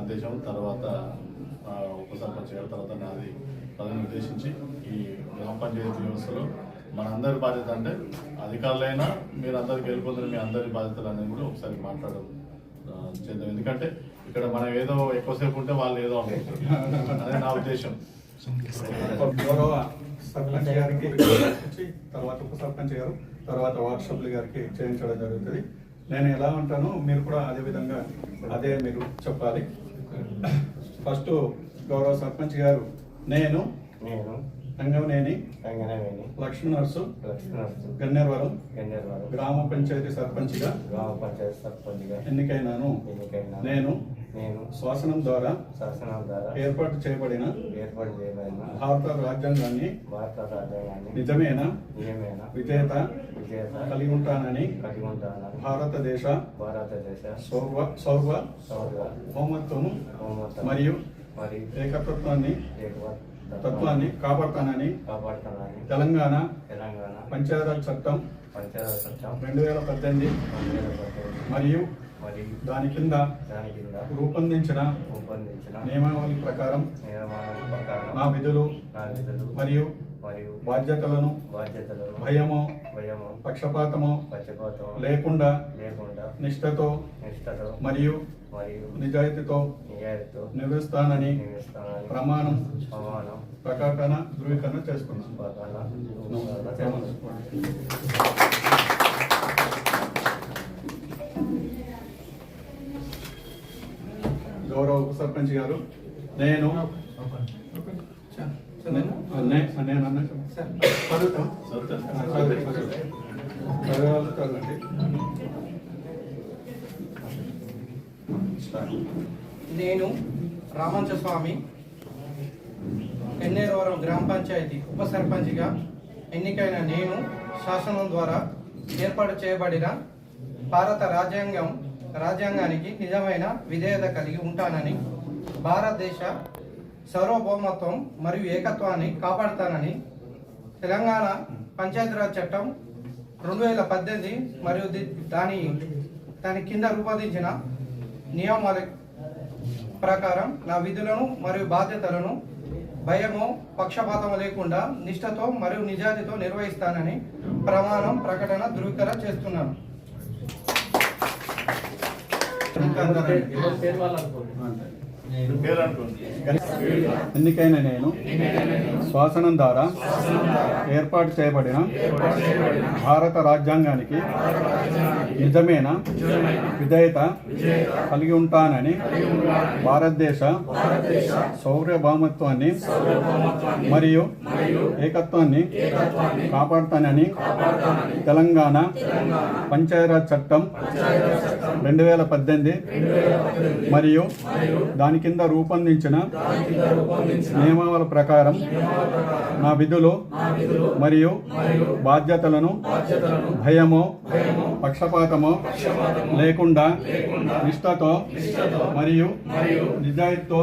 ఉద్దేశం, తర్వాత ఉప సర్పంచ్ గారు, తర్వాత నాది పదవిని ఉద్దేశించి ఈ గ్రామ పంచాయతీ వ్యవస్థలో మనందరి బాధ్యత అంటే అధికారులైనా మీరు అందరు గెలుపొందిన మీ అందరి బాధ్యతలు అనేది కూడా ఒకసారి మాట్లాడడం చేద్దాం. ఎందుకంటే ఇక్కడ మనం ఏదో ఎక్కువసేపు ఉంటే వాళ్ళు ఏదో అనుకుంటారు, అదే నా ఉద్దేశం. గౌరవ సర్పంచ్ గారికి తర్వాత ఉప సర్పంచ్ గారు, తర్వాత వార్డు సభ్యులు గారికి చేయించడం జరుగుతుంది. నేను ఎలా ఉంటానో మీరు కూడా అదే విధంగా అదే మీరు చెప్పాలి. ఫస్ట్ గౌరవ సర్పంచ్ గారు నేను రంగవనేని లక్ష్మీనర్సు గన్నేరవరం గ్రామ పంచాయతీ సర్పంచ్గా ఎన్నికైనాను. నేను శాసనం ద్వారా ఏర్పాటు చేయబడిన భారత రాజ్యాంగాన్ని నిజమైన విజేత కలిగి ఉంటానని భారతదేశ సౌర్వభౌమత్వము మరియు ఏకత్వాన్ని కాపాడుతానని తెలంగాణ పంచాయతీరాజ్ చట్టం 2018 మరియు దాని కింద రూపొందించిన నియమావళి ప్రకారం నా విధులు మరియు బాధ్యతలను భయమో పక్షపాతమో లేకుండా నిష్ఠతో మరియు నిజాయితీతో నిర్వహిస్తానని ప్రమాణం ప్రకటన ధృవీకరణ చేసుకున్నాను. గౌరవ ఉప సర్పంచ్ గారు, నేను నేను రామంచ స్వామి ఎన్నేరవరం గ్రామ పంచాయతీ ఉప సర్పంచ్గా ఎన్నికైన నేను శాసనం ద్వారా ఏర్పాటు చేయబడిన భారత రాజ్యాంగానికి నిజమైన విధేయత కలిగి ఉంటానని భారతదేశ సార్వభౌమత్వం మరియు ఏకత్వాన్ని కాపాడుతానని తెలంగాణ పంచాయతీరాజ్ చట్టం 2018 మరియు దాని కింద రూపొందించిన నియమాల ప్రకారం నా విధులను మరియు బాధ్యతలను భయమో పక్షపాతము లేకుండా నిష్ఠతో మరియు నిజాయితీతో నిర్వహిస్తానని ప్రమాణం ప్రకటన ధృవీకరణ చేస్తున్నాను. ఎన్నికైన నేను శాసనం ద్వారా ఏర్పాటు చేయబడిన భారత రాజ్యాంగానికి నిజమైన విధేయత కలిగి ఉంటానని భారతదేశ సార్వభౌమత్వాన్ని మరియు ఏకత్వాన్ని కాపాడుతానని తెలంగాణ పంచాయతీరాజ్ చట్టం 2018 మరియు దాని కింద రూపొందించిన నియమావళి ప్రకారం నా విధులు మరియు బాధ్యతలను భయమో పక్షపాతమో లేకుండా నిష్ఠతో మరియు నిజాయితీతో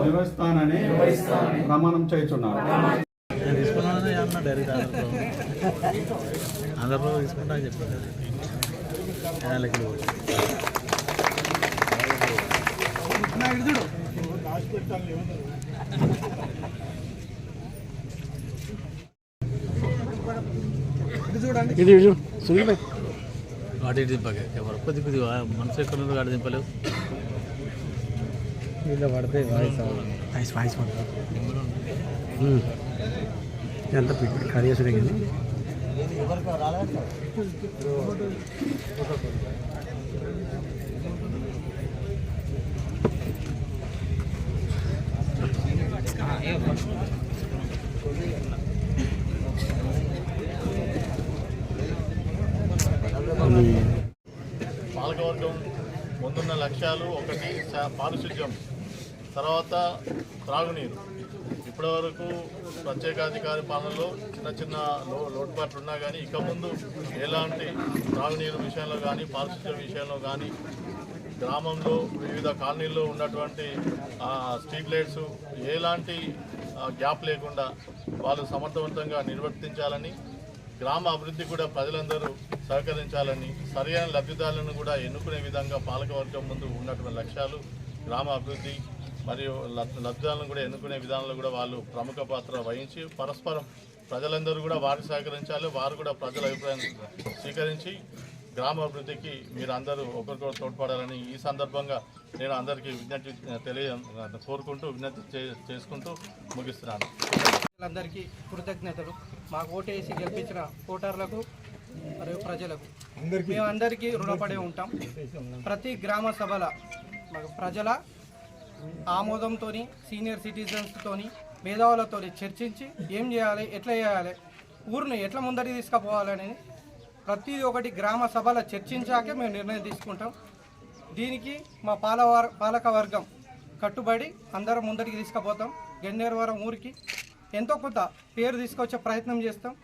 నిర్వహిస్తానని ప్రమాణం చేస్తున్నాను. అందరూ తీసుకుంటా అని చెప్పారు. ఇది సునీల్ భాయ్ వాటి దింపగా ఎవరు కొద్ది మనసు ఎక్కడ గాడి దింపలేవు. ఇలా పడితే వాయిస్ పడుతుంది. ఎంత కరియేసుడే కానీ పాలకవర్గం ముందున్న లక్ష్యాలు: ఒకటి పారిశుధ్యం, తర్వాత త్రాగునీరు. ఇప్పటివరకు ప్రత్యేకాధికారి పాలనలో చిన్న లోటుపాట్లు ఉన్నా కానీ ఇక ముందు ఎలాంటి త్రాగునీరు విషయంలో కానీ పారిశుధ్యం విషయంలో కానీ గ్రామంలో వివిధ కాలనీల్లో ఉన్నటువంటి స్ట్రీట్ లైట్స్ ఎలాంటి గ్యాప్ లేకుండా వాళ్ళు సమర్థవంతంగా నిర్వర్తించాలని, గ్రామ అభివృద్ధి కూడా ప్రజలందరూ సహకరించాలని, సరైన లబ్ధిదారులను కూడా ఎన్నుకునే విధంగా పాలకవర్గం ముందు ఉన్నటువంటి లక్ష్యాలు గ్రామ అభివృద్ధి మరియు లబ్ధాలను కూడా ఎన్నుకునే విధానంలో కూడా వాళ్ళు ప్రముఖ పాత్ర వహించి పరస్పరం ప్రజలందరూ కూడా వారికి సహకరించాలి, వారు కూడా ప్రజల అభిప్రాయం స్వీకరించి గ్రామ అభివృద్ధికి మీరు అందరూ ఒకరికొకరు తోడ్పడాలని ఈ సందర్భంగా నేను అందరికీ కోరుకుంటూ విజ్ఞప్తి చేసుకుంటూ ముగిస్తున్నాను. అందరికీ కృతజ్ఞతలు. మాకు ఓటేసి గెలిపించిన ఓటర్లకు మరియు ప్రజలకు మేము అందరికీ రుణపడి ఉంటాం. ప్రతి గ్రామ సభల ప్రజల ఆమోదంతో సీనియర్ సిటిజన్స్తో మేధావులతో చర్చించి ఏం చేయాలి, ఎట్లా చేయాలి, ఊరిని ఎట్లా ముందరికి తీసుకుపోవాలని ప్రతి ఒక్కటి గ్రామ సభలో చర్చించాకే మేము నిర్ణయం తీసుకుంటాం. దీనికి మా పాలక వర్గం కట్టుబడి అందరం ముందరికి తీసుకుపోతాం. గన్నేరువరం ఊరికి ఎంతో కొంత పేరు తీసుకొచ్చే ప్రయత్నం చేస్తాం.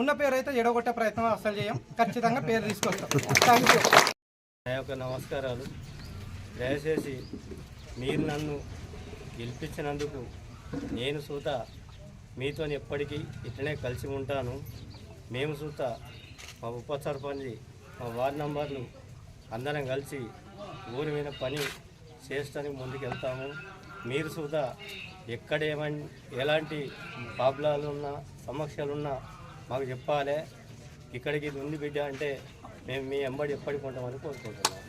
ఉన్న పేరు అయితే ఎడగొట్టే ప్రయత్నం అసలు చేయం. ఖచ్చితంగా పేరు తీసుకొస్తాం. Thank you. నా యొక్క నమస్కారాలు. దయచేసి మీరు నన్ను గెలిపించినందుకు నేను సూత మీతో ఎప్పటికీ ఇట్లనే కలిసి ఉంటాను. మేము సూత మా ఉప సర్పంచ్, మా వార్డు నంబర్లు అందరం కలిసి ఊరి మీద పని చేస్తానికి ముందుకు వెళ్తాము. మీరు సూత ఎక్కడ ఎలాంటి ప్రాబ్లాలు ఉన్నా, సమస్యలున్నా మాకు చెప్పాలి. ఇక్కడికి ఇది ఉంది బిడ్డ అంటే మేము మీ ఎంబడి ఎప్పటికి ఉంటామని కోరుకుంటున్నాం.